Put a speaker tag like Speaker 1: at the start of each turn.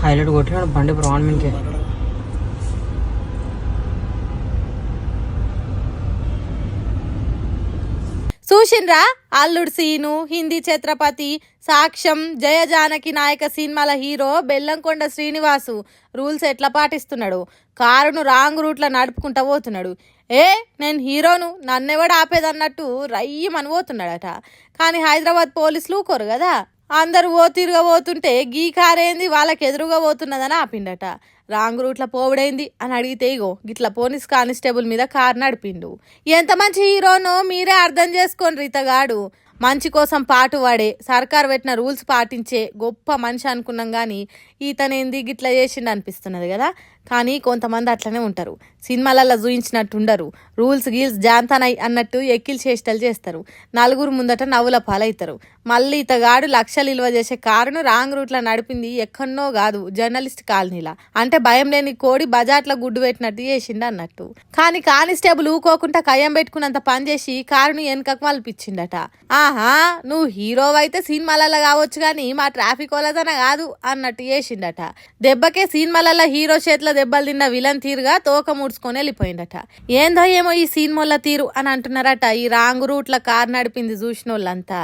Speaker 1: Highlight కొట్టినాడు బండి brand మీదకి.
Speaker 2: చూసిండ్రా అల్లుడు సీను, హిందీ ఛత్రపతి, సాక్ష్యం, జయ జానకి నాయక సినిమాల హీరో బెల్లంకొండ శ్రీనివాసు రూల్స్ ఎట్లా పాటిస్తున్నాడు. కారును రాంగ్ రూట్లో నడుపుకుంటా పోతున్నాడు. నేను హీరోను, నన్నెవడు ఆపేదన్నట్టు రయ్యమని పోతున్నాడట. కానీ హైదరాబాద్ పోలీసులు ఊకోరు కదా. అందరూ ఓతీరుగా పోతుంటే గీ కారేంది వాళ్ళకి ఎదురుగా పోతున్నదని ఆపిండట. రాంగ్ రూట్లో పోవడైంది అని అడిగితే ఇగో గిట్ల పోలీస్ కానిస్టేబుల్ మీద కారు నడిపిండు. ఎంత మంచి హీరోనో మీరే అర్థం చేసుకోండి. ఇతగాడు మంచి కోసం పాటువాడే, సర్కార్ పెట్టిన రూల్స్ పాటించే గొప్ప మనిషి అనుకున్నాం. కానీ ఈతనేంది గిట్ల చేసిండు అనిపిస్తున్నది కదా. కానీ కొంతమంది అట్లనే ఉంటారు, సినిమాలలో చూయించినట్టు ఉండరు. రూల్స్ గీల్స్ జాంతానై అన్నట్టు ఎక్కిల్ చేష్టలు చేస్తారు, నలుగురు ముందట నవ్వుల పాలవుతారు. మళ్ళీ ఇతగాడు లక్షలు విలువ చేసే కారును రాంగ్ రూట్లో నడిపింది ఎక్కడనో కాదు, జర్నలిస్ట్ కాలనీలా. అంటే భయం లేని కోడి బజార్లో గుడ్డు పెట్టినట్టు చేసిండు అన్నట్టు. కానీ కానిస్టేబుల్ ఊకోకుండా కయ్యం పెట్టుకున్నంత పని చేసి కారును వెనుకకు మలిపించిండట. ఆహా, నువ్వు హీరో అయితే సినిమాలలో కావచ్చు కానీ మా ట్రాఫిక్ వాళ్ళదన కాదు అన్నట్టు చేసిండట. దెబ్బకే సినిమాలలో హీరో చేతిలో దెబ్బలు తిన్న విలన్ తీరుగా తోక ముడుచుకొని వెళ్ళిపోయిందట. ఏందో ఏమో ఈ సినిమాల తీరు అని అంటున్నారట ఈ రాంగ్ రూట్ల కారు నడిపింది చూసిన వాళ్ళంతా.